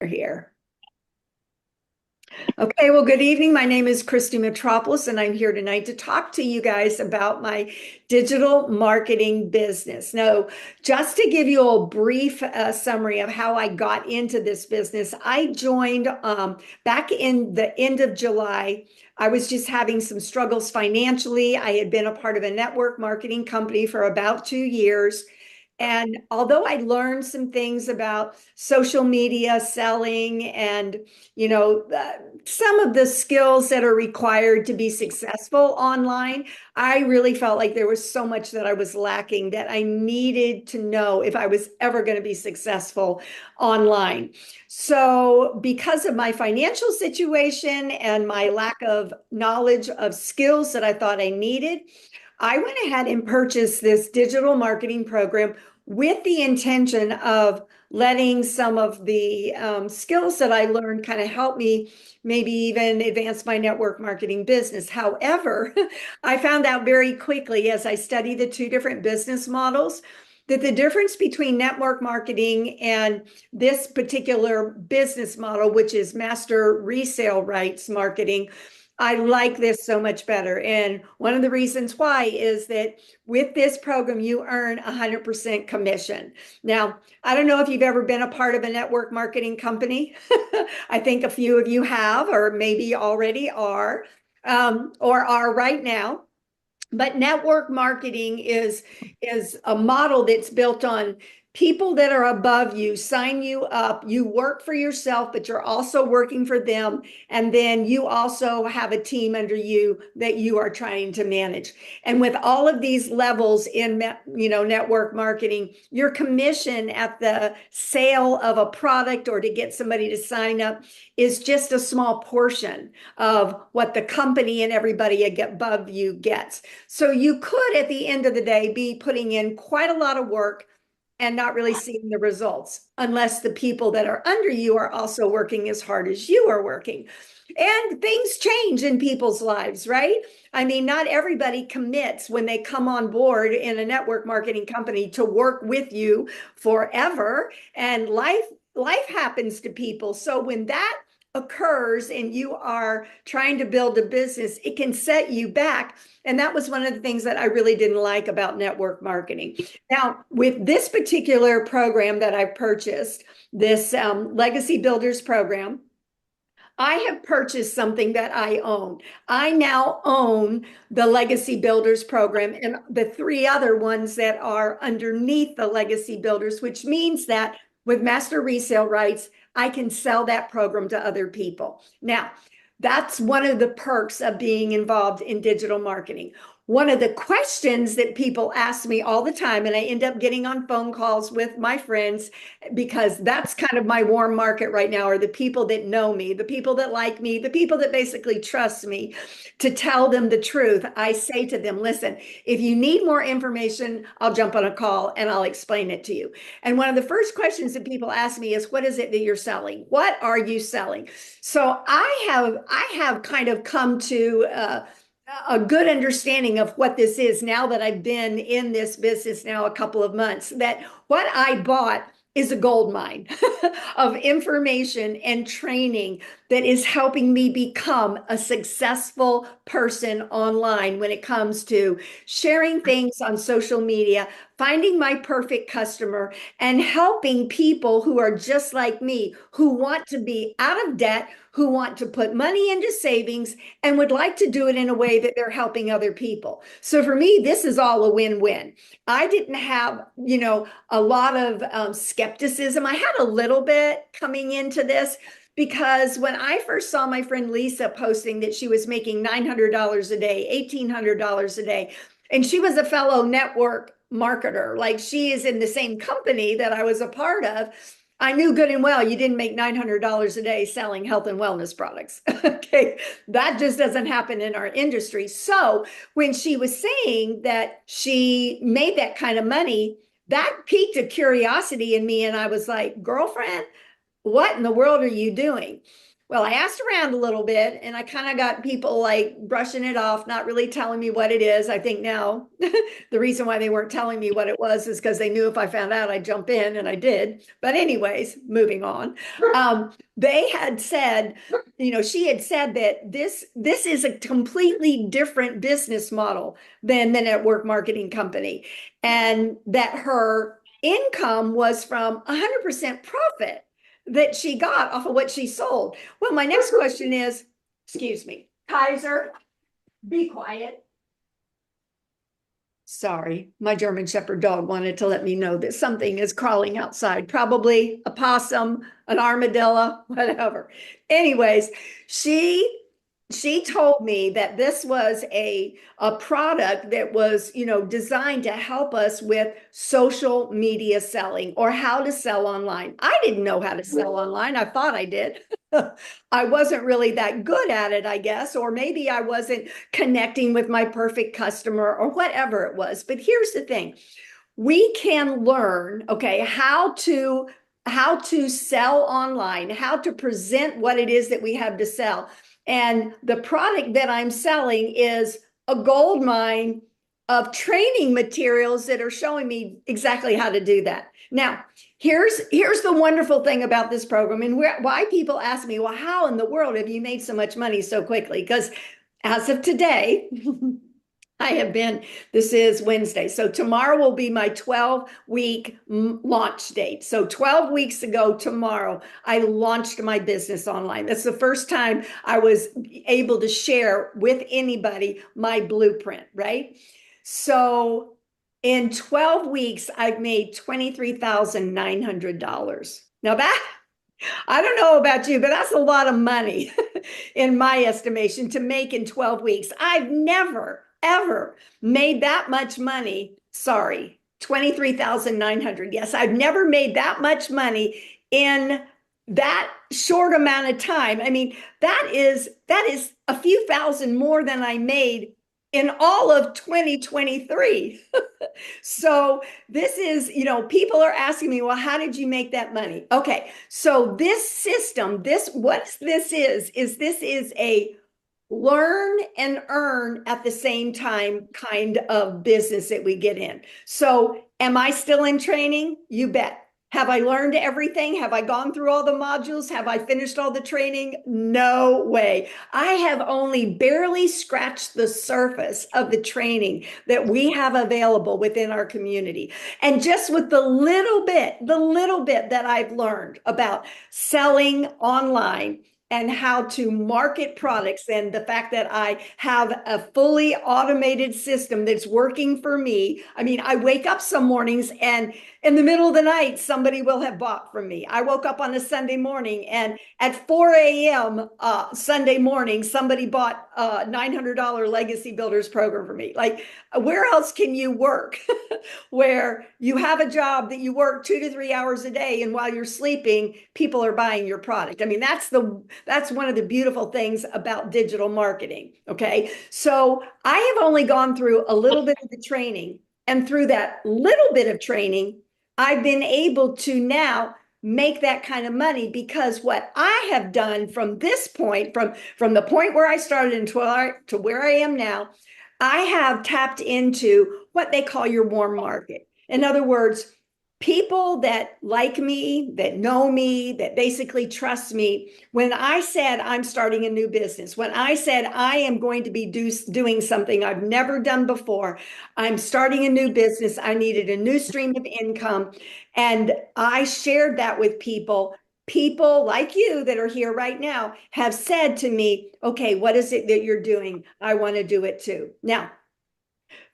Here. Okay, well, good evening. My name is Christy Metropolis, and I'm here tonight to talk to you guys about my digital marketing business. Now, just to give you a brief summary of how I got into this business, I joined back in the end of July. I was just having some struggles financially. I had been a part of a network marketing company for about 2 years. And although I learned some things about social media selling and, you know, some of the skills that are required to be successful online, I really felt like there was so much that I was lacking that I needed to know if I was ever going to be successful online. So, because of my financial situation and my lack of knowledge of skills that I thought I needed, I went ahead and purchased this digital marketing program with the intention of letting some of the skills that I learned kind of help me maybe even advance my network marketing business. However, I found out very quickly as I studied the two different business models that the difference between network marketing and this particular business model, which is master resale rights marketing, I like this so much better. And one of the reasons why is that with this program, you earn 100% commission. Now, I don't know if you've ever been a part of a network marketing company. I think a few of you have, or maybe already are, or are right now. But network marketing is a model that's built on people that are above you sign you up. You work for yourself, but you're also working for them. And then you also have a team under you that you are trying to manage. And with all of these levels in, network marketing, your commission at the sale of a product or to get somebody to sign up is just a small portion of what the company and everybody above you gets. So you could, at the end of the day, be putting in quite a lot of work and not really seeing the results unless the people that are under you are also working as hard as you are working. And things change in people's lives, right? I mean, not everybody commits when they come on board in a network marketing company to work with you forever. And life happens to people. So when that occurs and you are trying to build a business, it can set you back. And that was one of the things that I really didn't like about network marketing. Now, with this particular program that I purchased, this Legacy Builders program, I have purchased something that I own. I now own the Legacy Builders program and the three other ones that are underneath the Legacy Builders, which means that with master resale rights, I can sell that program to other people. Now, that's one of the perks of being involved in digital marketing. One of the questions that people ask me all the time, and I end up getting on phone calls with my friends because that's kind of my warm market right now, are the people that know me, the people that like me, the people that basically trust me to tell them the truth. I say to them, listen, if you need more information, I'll jump on a call and I'll explain it to you. And one of the first questions that people ask me is, what is it that you're selling? What are you selling? So I have kind of come to a good understanding of what this is now that I've been in this business now a couple of months, that what I bought is a gold mine of information and training that is helping me become a successful person online when it comes to sharing things on social media, finding my perfect customer, and helping people who are just like me, who want to be out of debt, who want to put money into savings, and would like to do it in a way that they're helping other people. So for me, this is all a win-win. I didn't have, a lot of skepticism. I had a little bit coming into this because when I first saw my friend Lisa posting that she was making $900 a day, $1,800 a day, and she was a fellow network marketer, like she is in the same company that I was a part of, I knew good and well you didn't make $900 a day selling health and wellness products. Okay, that just doesn't happen in our industry. So when she was saying that she made that kind of money, that piqued a curiosity in me. And I was like, girlfriend, what in the world are you doing? Well, I asked around a little bit and I kind of got people like brushing it off, not really telling me what it is. I think now the reason why they weren't telling me what it was is because they knew if I found out, I'd jump in, and I did. But anyways, moving on. They had said, she had said that this is a completely different business model than the network marketing company, and that her income was from 100% profit that she got off of what she sold. Well, my next question is, excuse me, Kaiser, be quiet. Sorry, my German Shepherd dog wanted to let me know that something is crawling outside, probably a possum, an armadillo, whatever. Anyways, she she told me that this was a product that was, designed to help us with social media selling or how to sell online. I didn't know how to sell online. I thought I did. I wasn't really that good at it, I guess, or maybe I wasn't connecting with my perfect customer or whatever it was. But here's the thing. We can learn, okay, how to sell online, how to present what it is that we have to sell. And the product that I'm selling is a gold mine of training materials that are showing me exactly how to do that. Now, here's the wonderful thing about this program, and why people ask me, well, how in the world have you made so much money so quickly? Because as of today, this is Wednesday. So tomorrow will be my 12-week launch date. So 12 weeks ago tomorrow, I launched my business online. That's the first time I was able to share with anybody my blueprint, right? So in 12 weeks, I've made $23,900. Now I don't know about you, but that's a lot of money in my estimation to make in 12 weeks. I've never, ever made that much money. Sorry, 23,900. Yes, I've never made that much money in that short amount of time. I mean, that is a few thousand more than I made in all of 2023. So this is, people are asking me, well, how did you make that money? Okay. So this system, what this is this is a learn and earn at the same time kind of business that we get in. So am I still in training? You bet. Have I learned everything? Have I gone through all the modules? Have I finished all the training? No way. I have only barely scratched the surface of the training that we have available within our community. And just with the little bit that I've learned about selling online and how to market products, and the fact that I have a fully automated system that's working for me. I mean, I wake up some mornings and in the middle of the night, somebody will have bought from me. I woke up on a Sunday morning and at 4 a.m. Sunday morning, somebody bought a $900 Legacy Builders program for me. Like, where else can you work where you have a job that you work 2 to 3 hours a day, and while you're sleeping, people are buying your product? I mean, that's one of the beautiful things about digital marketing. Okay. So I have only gone through a little bit of the training, and through that little bit of training, I've been able to now make that kind of money, because what I have done from this point, from the point where I started to where I am now, I have tapped into what they call your warm market. In other words, people that like me, that know me, that basically trust me. When I said I'm starting a new business, when I said I am going to be doing something I've never done before, I'm starting a new business, I needed a new stream of income, and I shared that with people. People like you that are here right now have said to me, okay, what is it that you're doing? I want to do it too. Now,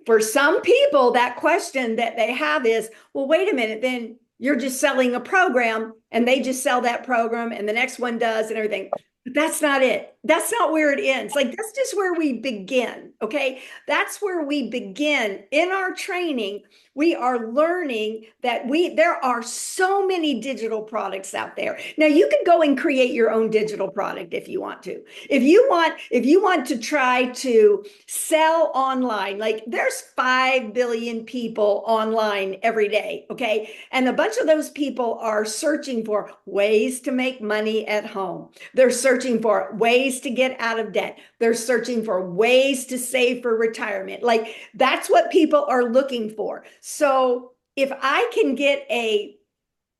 for some people, that question that they have is, well, wait a minute, then you're just selling a program and they just sell that program and the next one does and everything. But that's not it. That's not where it ends. Like, that's just where we begin. Okay. That's where we begin in our training. We are learning that there are so many digital products out there. Now, you can go and create your own digital product if you want to. If you want to try to sell online, like, there's 5 billion people online every day, okay? And a bunch of those people are searching for ways to make money at home. They're searching searching for ways to get out of debt. They're searching for ways to save for retirement. Like that's what people are looking for. So if I can get a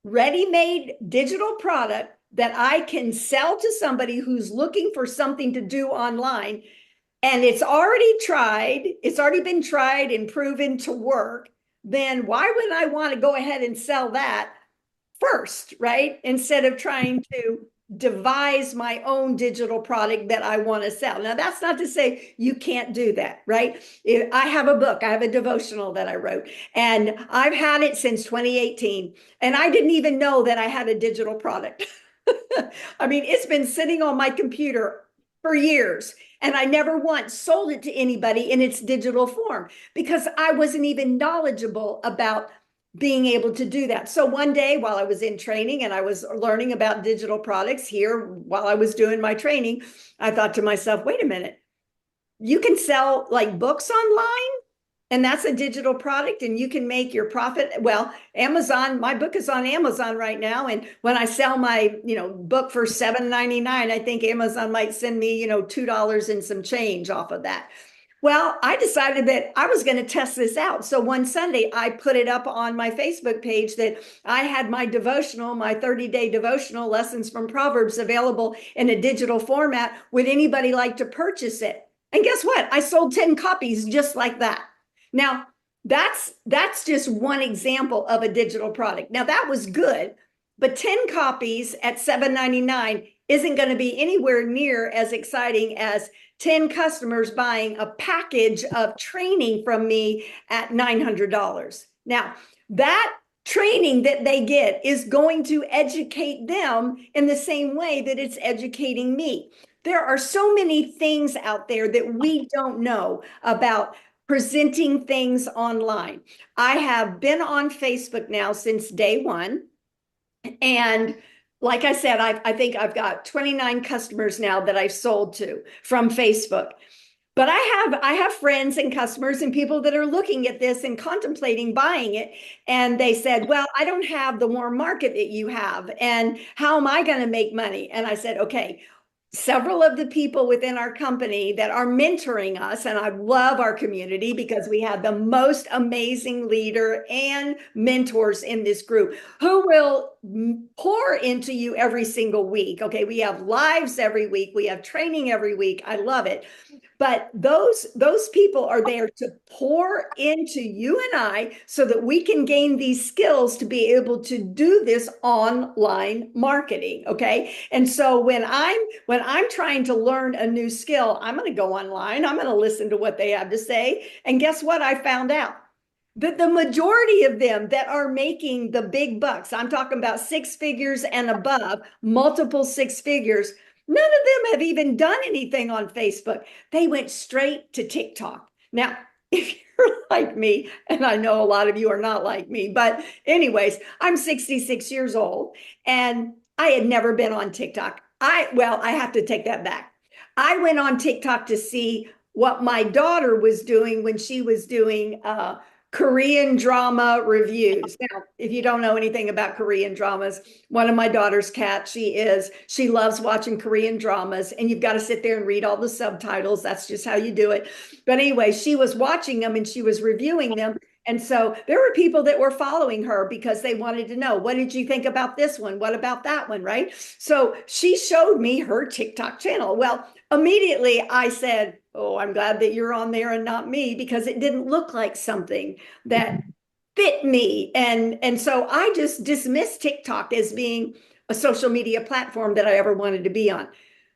ready-made digital product that I can sell to somebody who's looking for something to do online, and it's already been tried and proven to work, then why would I want to go ahead and sell that first, right? Instead of trying to devise my own digital product that I want to sell. Now, that's not to say you can't do that, right? I have a book, I have a devotional that I wrote, and I've had it since 2018, and I didn't even know that I had a digital product. I mean, it's been sitting on my computer for years, and I never once sold it to anybody in its digital form because I wasn't even knowledgeable about being able to do that. So one day while I was in training and I was learning about digital products here while I was doing my training, I thought to myself, wait a minute, you can sell like books online and that's a digital product and you can make your profit. Well, Amazon, my book is on Amazon right now. And when I sell my, book for $7.99, I think Amazon might send me, $2 and some change off of that. Well, I decided that I was going to test this out. So one Sunday, I put it up on my Facebook page that I had my devotional, my 30-day devotional lessons from Proverbs available in a digital format. Would anybody like to purchase it? And guess what? I sold 10 copies just like that. Now, that's just one example of a digital product. Now, that was good, but 10 copies at $7.99 isn't going to be anywhere near as exciting as 10 customers buying a package of training from me at $900. Now, that training that they get is going to educate them in the same way that it's educating me. There are so many things out there that we don't know about presenting things online. I have been on Facebook now since day one. And like I said, I think I've got 29 customers now that I've sold to from Facebook. But I have friends and customers and people that are looking at this and contemplating buying it. And they said, well, I don't have the warm market that you have. And how am I going to make money? And I said, okay, several of the people within our company that are mentoring us, and I love our community because we have the most amazing leader and mentors in this group who will pour into you every single week. Okay, we have lives every week, we have training every week. I love it. But those people are there to pour into you and I so that we can gain these skills to be able to do this online marketing. Okay. And so when I'm trying to learn a new skill, I'm going to go online. I'm going to listen to what they have to say. And guess what? I found out that the majority of them that are making the big bucks, I'm talking about 6 figures and above, multiple 6 figures, none of them have even done anything on Facebook. They went straight to TikTok. Now, if you're like me, and I know a lot of you are not like me, but anyways, I'm 66 years old and I had never been on TikTok. I have to take that back. I went on TikTok to see what my daughter was doing when she was doing Korean drama reviews. Now, if you don't know anything about Korean dramas, one of my daughter's cats, she loves watching Korean dramas, and you've got to sit there and read all the subtitles. That's just how you do it. But anyway, she was watching them and she was reviewing them. And so there were people that were following her because they wanted to know, what did you think about this one? What about that one, right? So she showed me her TikTok channel. Well, immediately I said, oh, I'm glad that you're on there and not me, because it didn't look like something that fit me. And so I just dismissed TikTok as being a social media platform that I ever wanted to be on.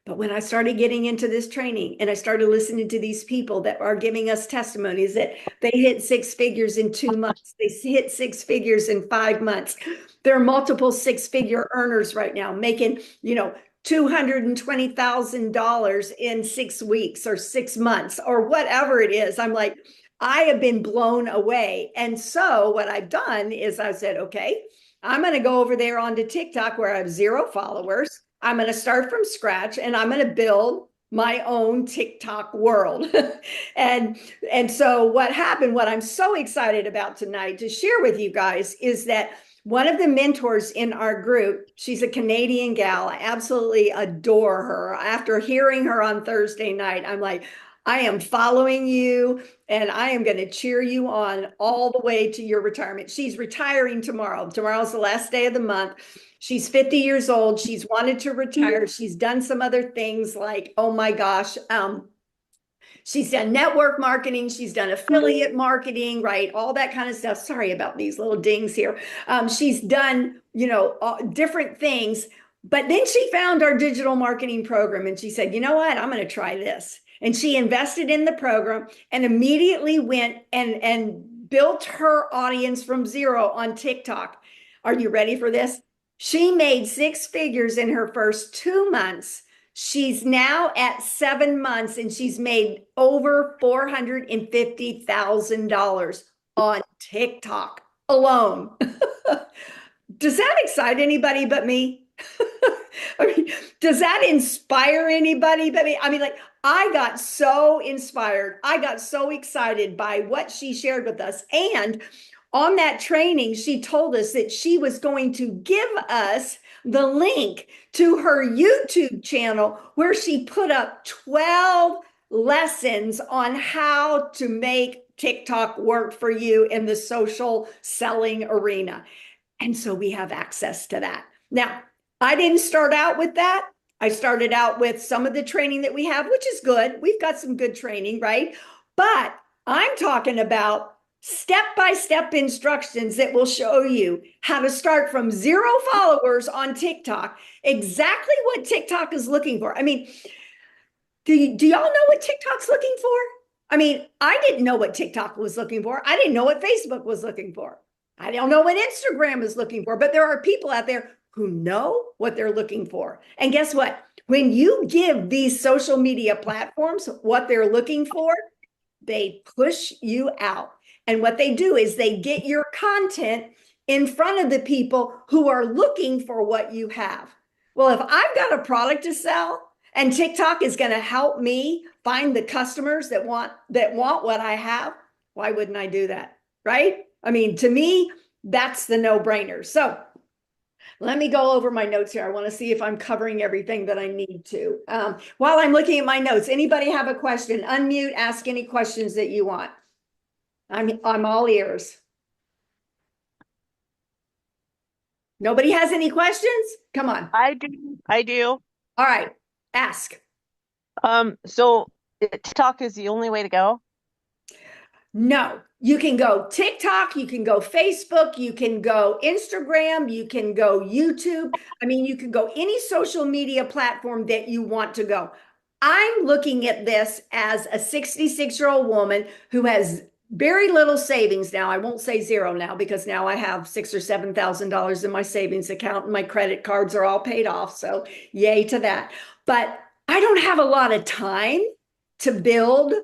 But when I started getting into this training and I started listening to these people that are giving us testimonies that they hit 6 figures in 2 months, they hit 6 figures in 5 months. There are multiple 6-figure earners right now making, $220,000 in 6 weeks or 6 months or whatever it is. I'm like, I have been blown away. And so what I've done is I said, okay, I'm going to go over there onto TikTok where I have 0 followers. I'm going to start from scratch and I'm going to build my own TikTok world. and so what happened, what I'm so excited about tonight to share with you guys is that one of the mentors in our group, she's a Canadian gal. I absolutely adore her. After hearing her on Thursday night, I'm like, I am following you and I am going to cheer you on all the way to your retirement. She's retiring tomorrow. Tomorrow's the last day of the month. She's 50 years old. She's wanted to retire. She's done some other things like, oh my gosh, she's done network marketing. She's done affiliate marketing, right? All that kind of stuff. Sorry about these little dings here. She's done, different things. But then she found our digital marketing program and she said, you know what? I'm going to try this. And she invested in the program and immediately went and built her audience from zero on TikTok. Are you ready for this? She made 6 figures in her first 2 months. She's now at 7 months and she's made over $450,000 on TikTok alone. Does that excite anybody but me? I mean, does that inspire anybody but me? I mean, like, I got so inspired. I got so excited by what she shared with us. And on that training, she told us that she was going to give us the link to her YouTube channel where she put up 12 lessons on how to make TikTok work for you in the social selling arena. And so we have access to that. Now, I didn't start out with that. I started out with some of the training that we have, which is good. We've got some good training, right? But I'm talking about step-by-step instructions that will show you how to start from 0 followers on TikTok, exactly what TikTok is looking for. I mean, do y'all know what TikTok's looking for? I mean, I didn't know what TikTok was looking for. I didn't know what Facebook was looking for. I don't know what Instagram is looking for, but there are people out there who know what they're looking for. And guess what? When you give these social media platforms what they're looking for, they push you out. And what they do is they get your content in front of the people who are looking for what you have. Well, if I've got a product to sell and TikTok is going to help me find the customers that want what I have, why wouldn't I do that? Right? I mean, to me, that's the no-brainer. So let me go over my notes here. I want to see if I'm covering everything that I need to. While I'm looking at my notes, anybody have a question? Unmute, ask any questions that you want. I'm all ears. Nobody has any questions? Come on. I do. All right, ask. So TikTok is the only way to go? No, you can go TikTok, you can go Facebook, you can go Instagram, you can go YouTube. I mean, you can go any social media platform that you want to go. I'm looking at this as a 66-year-old woman who has very little savings now. I won't say zero now because now I have $6,000 or $7,000 in my savings account and my credit cards are all paid off. So yay to that. But I don't have a lot of time to build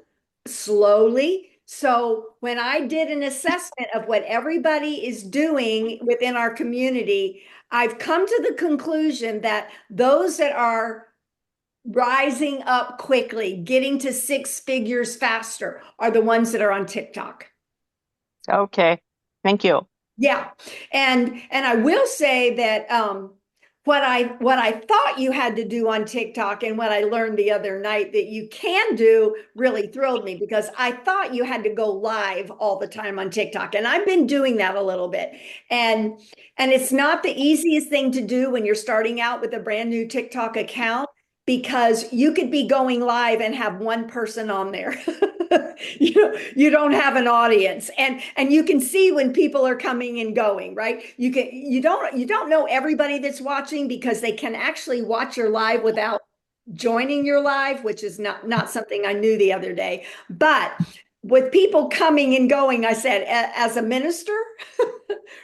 slowly. So when I did an assessment of what everybody is doing within our community, I've come to the conclusion that those that are rising up quickly, getting to 6 figures faster, are the ones that are on TikTok. Okay. Thank you. Yeah. And I will say that what I thought you had to do on TikTok and what I learned the other night that you can do really thrilled me, because I thought you had to go live all the time on TikTok. And I've been doing that a little bit. And it's not the easiest thing to do when you're starting out with a brand new TikTok account, because you could be going live and have one person on there. You don't have an audience, and you can see when people are coming and going, right? You don't know everybody that's watching, because they can actually watch your live without joining your live, which is not something I knew the other day. But with people coming and going, I said, as a minister,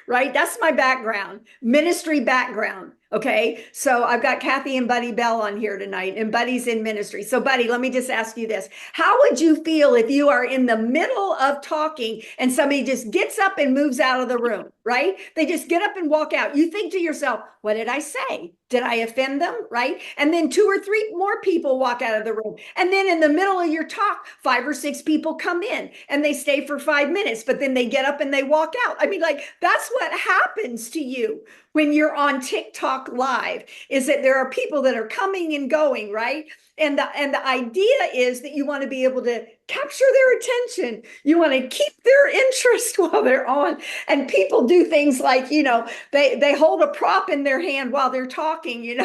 right? That's my background, ministry background. Okay, so I've got Kathy and Buddy Bell on here tonight, and Buddy's in ministry. So, Buddy, let me just ask you this. How would you feel if you are in the middle of talking and somebody just gets up and moves out of the room, right? They just get up and walk out. You think to yourself, what did I say? Did I offend them? Right? And then two or three more people walk out of the room. And then in the middle of your talk, five or six people come in and they stay for 5 minutes, but then they get up and they walk out. I mean, like, that's what happens to you when you're on TikTok live, is that there are people that are coming and going, right? And the idea is that you want to be able to capture their attention. You want to keep their interest while they're on. And people do things like, they hold a prop in their hand while they're talking,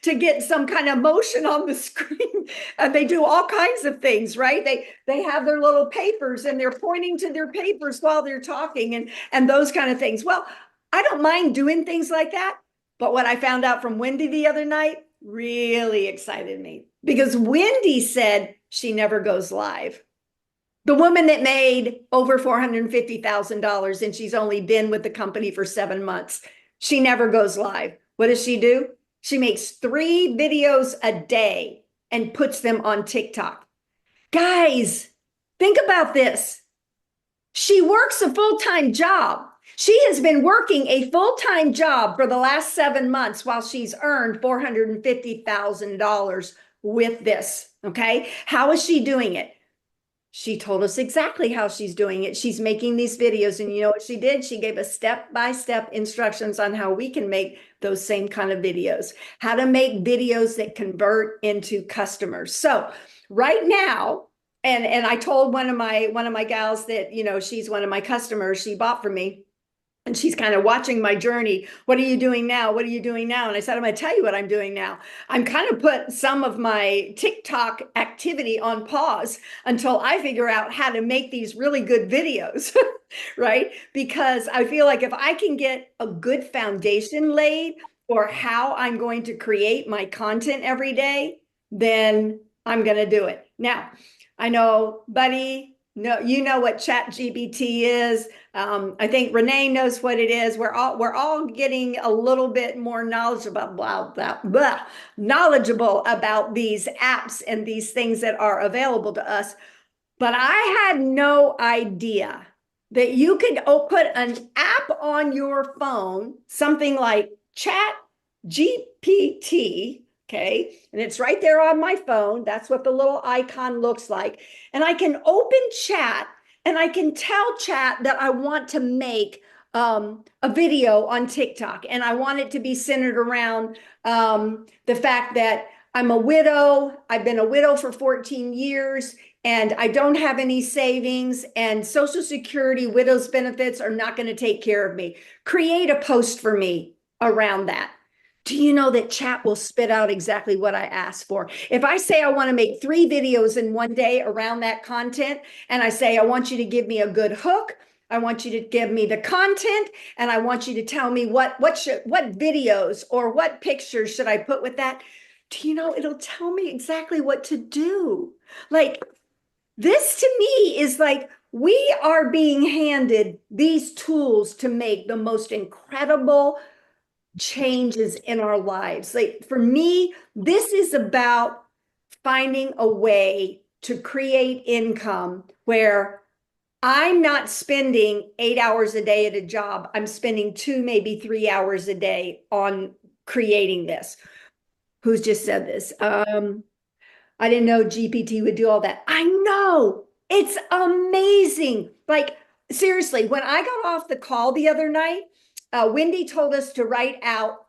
to get some kind of motion on the screen. And they do all kinds of things, right? They have their little papers and they're pointing to their papers while they're talking and those kind of things. Well, I don't mind doing things like that. But what I found out from Wendy the other night really excited me, because Wendy said she never goes live. The woman that made over $450,000 and she's only been with the company for 7 months, she never goes live. What does she do? She makes 3 videos a day and puts them on TikTok. Guys, think about this. She works a full-time job. She has been working a full-time job for the last 7 months while she's earned $450,000 with this. Okay. How is she doing it? She told us exactly how she's doing it. She's making these videos, and you know what she did? She gave us step-by-step instructions on how we can make those same kind of videos, how to make videos that convert into customers. So right now, and I told one of my gals that, she's one of my customers, she bought from me. And she's kind of watching my journey. What are you doing now? What are you doing now? And I said, I'm going to tell you what I'm doing now. I'm kind of put some of my TikTok activity on pause until I figure out how to make these really good videos, right? Because I feel like if I can get a good foundation laid for how I'm going to create my content every day, then I'm going to do it. Now, I know, Buddy, no, you know what ChatGPT is. I think Renee knows what it is. We're all getting a little bit more knowledgeable about these apps and these things that are available to us. But I had no idea that you could put an app on your phone, something like ChatGPT. Okay. And it's right there on my phone. That's what the little icon looks like. And I can open chat and I can tell chat that I want to make a video on TikTok. And I want it to be centered around the fact that I'm a widow. I've been a widow for 14 years and I don't have any savings, and Social Security widow's benefits are not going to take care of me. Create a post for me around that. Do you know that chat will spit out exactly what I asked for? If I say I want to make 3 videos in one day around that content, and I say, I want you to give me a good hook, I want you to give me the content, and I want you to tell me what videos or what pictures should I put with that? Do you know, it'll tell me exactly what to do. Like, this to me is like, we are being handed these tools to make the most incredible changes in our lives. Like, for me, this is about finding a way to create income where I'm not spending 8 hours a day at a job. I'm spending 2, maybe 3 hours a day on creating this. Who's just said this? I didn't know GPT would do all that. I know, it's amazing. Like, seriously, when I got off the call the other night, Wendy told us to write out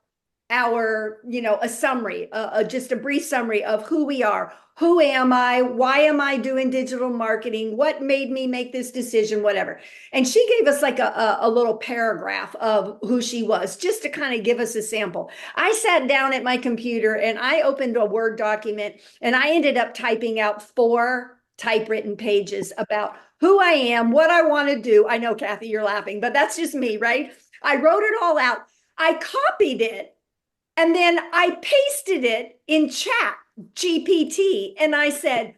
our, a summary, just a brief summary of who we are. Who am I? Why am I doing digital marketing? What made me make this decision? Whatever. And she gave us like a little paragraph of who she was, just to kind of give us a sample. I sat down at my computer and I opened a Word document and I ended up typing out 4 typewritten pages about who I am, what I want to do. I know, Kathy, you're laughing, but that's just me, right? I wrote it all out. I copied it and then I pasted it in Chat GPT. And I said,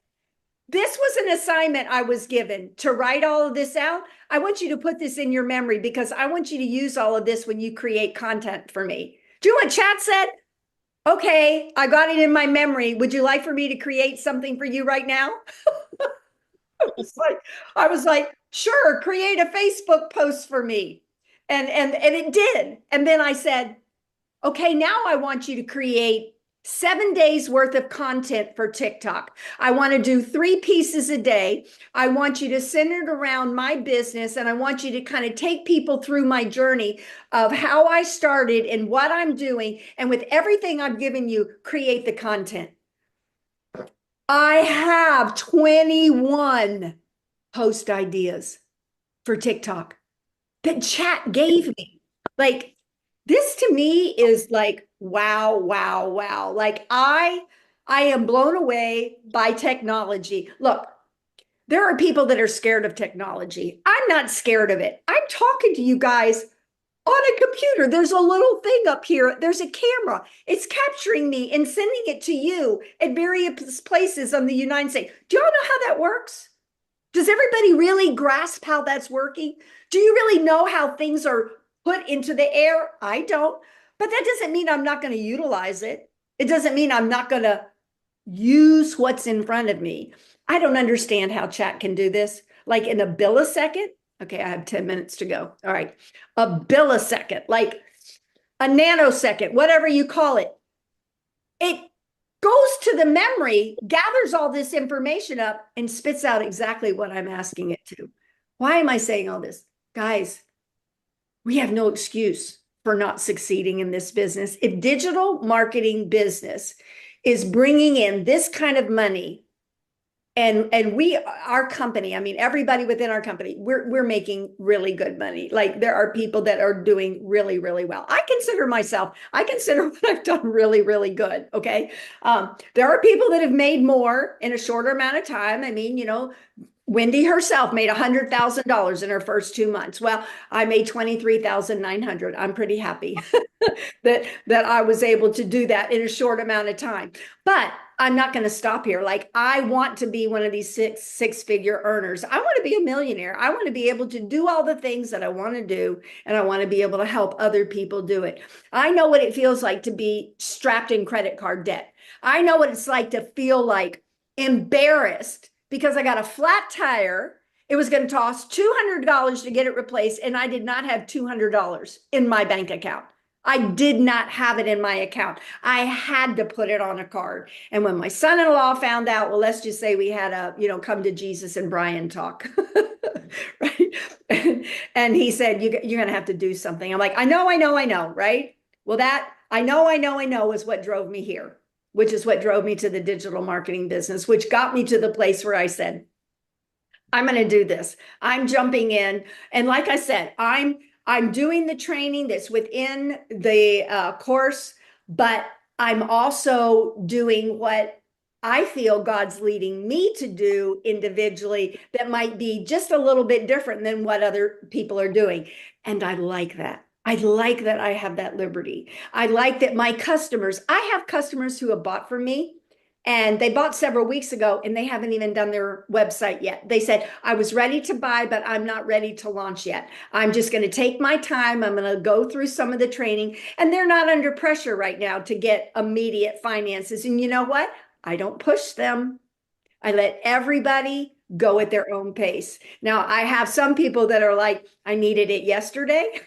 this was an assignment I was given to write all of this out. I want you to put this in your memory because I want you to use all of this when you create content for me. Do you know what chat said? Okay, I got it in my memory. Would you like for me to create something for you right now? I was like, sure, create a Facebook post for me. And it did. And then I said, okay, now I want you to create 7 days worth of content for TikTok. I want to do 3 pieces a day. I want you to center it around my business, and I want you to kind of take people through my journey of how I started and what I'm doing. And with everything I've given you, create the content. I have 21 post ideas for TikTok that chat gave me. Like, this to me is like, wow, wow, wow. Like I am blown away by technology. Look, there are people that are scared of technology. I'm not scared of it. I'm talking to you guys on a computer. There's a little thing up here. There's a camera. It's capturing me and sending it to you at various places on the United States. Do y'all know how that works? Does everybody really grasp how that's working? Do you really know how things are put into the air? I don't. But that doesn't mean I'm not going to utilize it. It doesn't mean I'm not going to use what's in front of me. I don't understand how chat can do this. Like in a millisecond. Okay, I have 10 minutes to go. All right. A millisecond, like a nanosecond, whatever you call it. It goes to the memory, gathers all this information up, and spits out exactly what I'm asking it to. Why am I saying all this? Guys, we have no excuse for not succeeding in this business. If digital marketing business is bringing in this kind of money, and we, our company, I mean, everybody within our company, we're making really good money. Like, there are people that are doing really, really well. I consider what I've done really, really good. Okay. There are people that have made more in a shorter amount of time. I mean, Wendy herself made $100,000 in her first 2 months. Well, I made 23,900. I'm pretty happy that I was able to do that in a short amount of time. But I'm not going to stop here. Like, I want to be one of these six-figure earners. I want to be a millionaire. I want to be able to do all the things that I want to do, and I want to be able to help other people do it. I know what it feels like to be strapped in credit card debt. I know what it's like to feel like embarrassed because I got a flat tire. It was going to cost $200 to get it replaced, and I did not have $200 in my bank account. I did not have it in my account. I had to put it on a card. And when my son-in-law found out, well, let's just say we had a, come to Jesus and Brian talk, right? And he said, you're going to have to do something. I'm like, I know, right? Well, that I know is what drove me here, which is what drove me to the digital marketing business, which got me to the place where I said, I'm going to do this. I'm jumping in. And like I said, I'm doing the training that's within the course, but I'm also doing what I feel God's leading me to do individually that might be just a little bit different than what other people are doing. And I like that. I like that I have that liberty. I like that I have customers who have bought from me. And they bought several weeks ago, and they haven't even done their website yet. They said, I was ready to buy, but I'm not ready to launch yet. I'm just going to take my time. I'm going to go through some of the training. And they're not under pressure right now to get immediate finances. And you know what? I don't push them. I let everybody go at their own pace. Now, I have some people that are like, I needed it yesterday.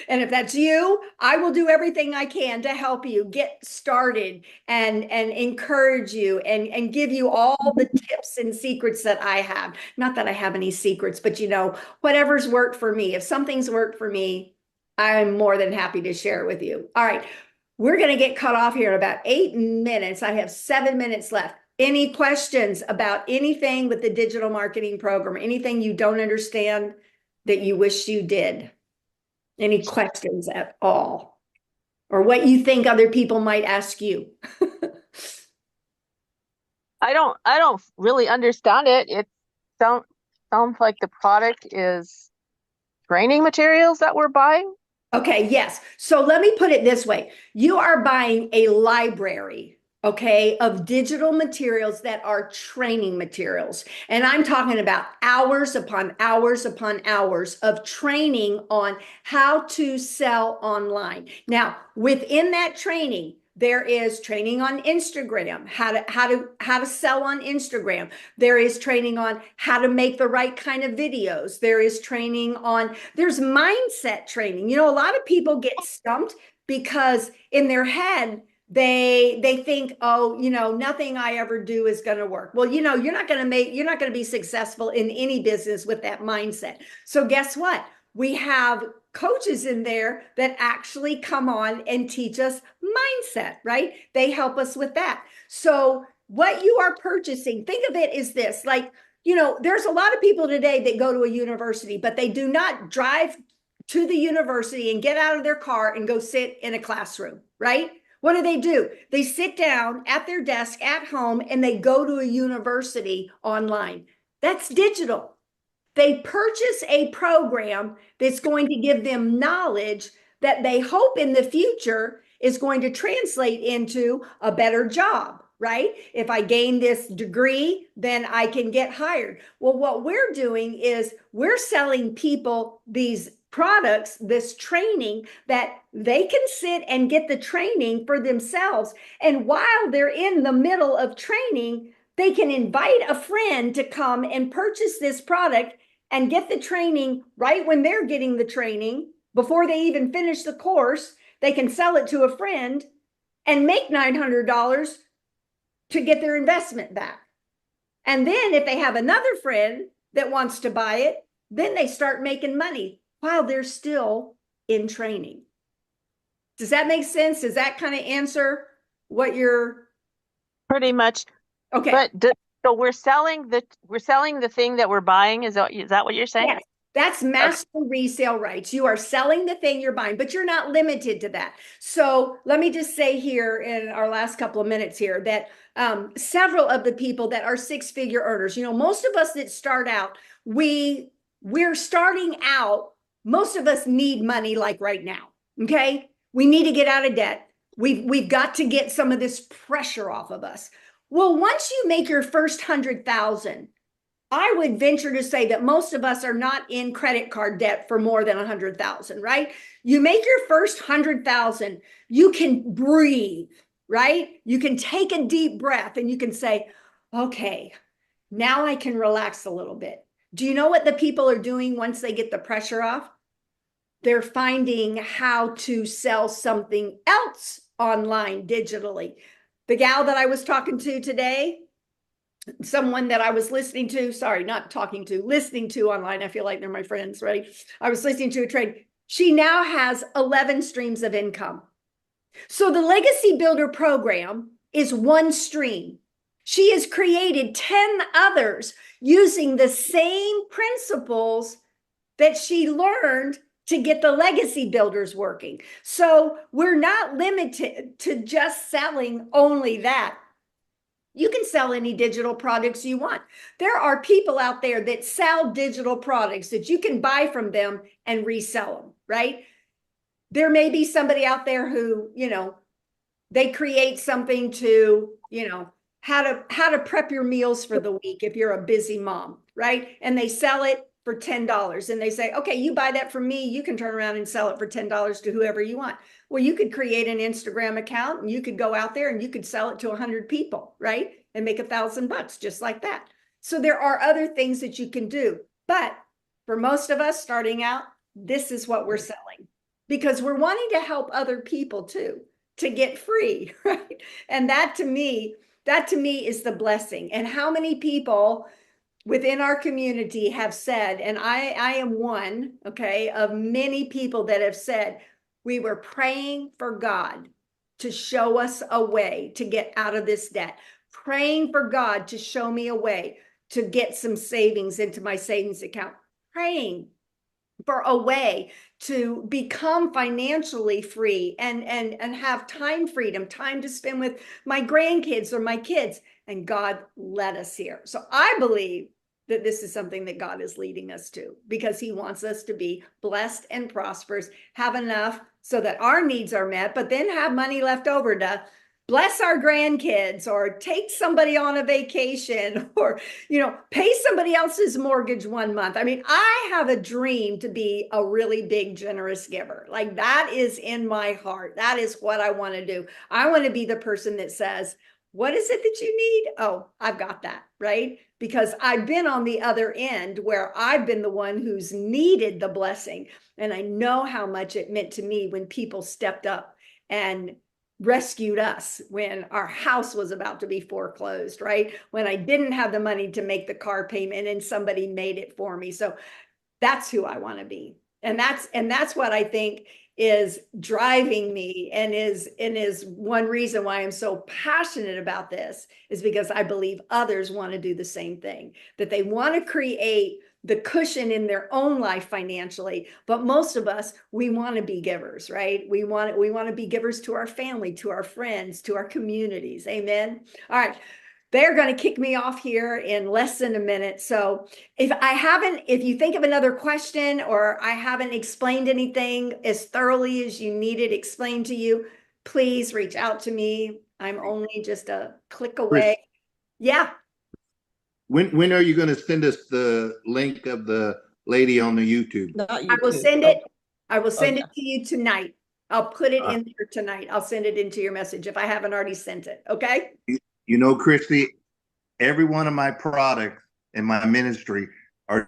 And if that's you, I will do everything I can to help you get started and encourage you and give you all the tips and secrets that I have. Not that I have any secrets, but whatever's worked for me. If something's worked for me, I'm more than happy to share it with you. All right. We're going to get cut off here in about 8 minutes. I have 7 minutes left. Any questions about anything with the digital marketing program, anything you don't understand that you wish you did? Any questions at all? Or what you think other people might ask you? I don't really understand it. It sounds like the product is training materials that we're buying. Okay, yes. So let me put it this way. You are buying a library. okay, of digital materials that are training materials. And I'm talking about hours upon hours upon hours of training on how to sell online. Now, within that training, there is training on Instagram, how to sell on Instagram. There is training on how to make the right kind of videos. There is training on, there's mindset training. You know, a lot of people get stumped because in their head, they think, oh, you know, nothing I ever do is going to work. Well, you know, you're not going to be successful in any business with that mindset. So guess what? We have coaches in there that actually come on and teach us mindset, right? They help us with that. So what you are purchasing, think of it as this, like, you know, there's a lot of people today that go to a university, but they do not drive to the university and get out of their car and go sit in a classroom, right? What do? They sit down at their desk at home and they go to a university online. That's digital. They purchase a program that's going to give them knowledge that they hope in the future is going to translate into a better job, right? If I gain this degree, then I can get hired. Well, what we're doing is we're selling people these products, this training that they can sit and get the training for themselves. And while they're in the middle of training, they can invite a friend to come and purchase this product and get the training right when they're getting the training before they even finish the course. They can sell it to a friend and make $900 to get their investment back. And then if they have another friend that wants to buy it, then they start making money while they're still in training. Does that make sense? Does that kind of answer what you're Pretty much. okay? But so we're selling the thing that we're buying. Is that what you're saying? Yes. That's master resale rights. You are selling the thing you're buying, but you're not limited to that. So let me just say here in our last couple of minutes here that several of the people that are six-figure earners, you know, most of us that start out, we're starting out. Most of us need money like right now. Okay, we need to get out of debt. We've got to get some of this pressure off of us. Well, once you make your first 100,000. I would venture to say that most of us are not in credit card debt for more than 100,000, right? You make your first 100,000, you can breathe, right? You can take a deep breath and you can say, okay, now I can relax a little bit. Do you know what the people are doing once they get the pressure off? They're finding how to sell something else online digitally. The gal that I was talking to today, someone that I was listening to, sorry, not talking to, listening to online. I feel like they're my friends, right? I was listening to a trade. She now has 11 streams of income. So the Legacy Builder program is one stream. She has created 10 others using the same principles that she learned to get the legacy builders working. So we're not limited to just selling only that. You can sell any digital products you want. There are people out there that sell digital products that you can buy from them and resell them, right? There may be somebody out there who, you know, they create something to, you know, how to prep your meals for the week if you're a busy mom, right? And they sell it for $10 and they say, okay, you buy that from me, you can turn around and sell it for $10 to whoever you want. Well, you could create an Instagram account and you could go out there and you could sell it to 100 people, right? And make $1,000 just like that. So there are other things that you can do. But for most of us starting out, this is what we're selling because we're wanting to help other people too, to get free, right? And that to me is the blessing. And how many people within our community have said, and I am one, okay, of many people that have said, we were praying for God to show us a way to get out of this debt, praying for God to show me a way to get some savings into my savings account, praying for a way to become financially free and have time freedom, time to spend with my grandkids or my kids. And God led us here. So I believe that this is something that God is leading us to because he wants us to be blessed and prosperous, have enough so that our needs are met, but then have money left over to bless our grandkids or take somebody on a vacation or, pay somebody else's mortgage 1 month. I mean, I have a dream to be a really big, generous giver. Like that is in my heart. That is what I want to do. I want to be the person that says, what is it that you need? Oh, I've got that, right? Because I've been on the other end where I've been the one who's needed the blessing. And I know how much it meant to me when people stepped up and rescued us when our house was about to be foreclosed, right? When I didn't have the money to make the car payment and somebody made it for me. So that's who I want to be. And that's what I think is driving me and is one reason why I'm so passionate about this is because I believe others want to do the same thing, that they want to create the cushion in their own life financially. But most of us, we want to be givers, right? We want to be givers to our family, to our friends, to our communities. Amen. All right. They're going to kick me off here in less than a minute. So if you think of another question or I haven't explained anything as thoroughly as you need it explained to you, please reach out to me. I'm only just a click away. Yeah. When are you going to send us the link of the lady on the YouTube? I will send it. I will send it to you tonight. I'll put it in there tonight. I'll send it into your message if I haven't already sent it. Okay. You know, Christy, every one of my products in my ministry are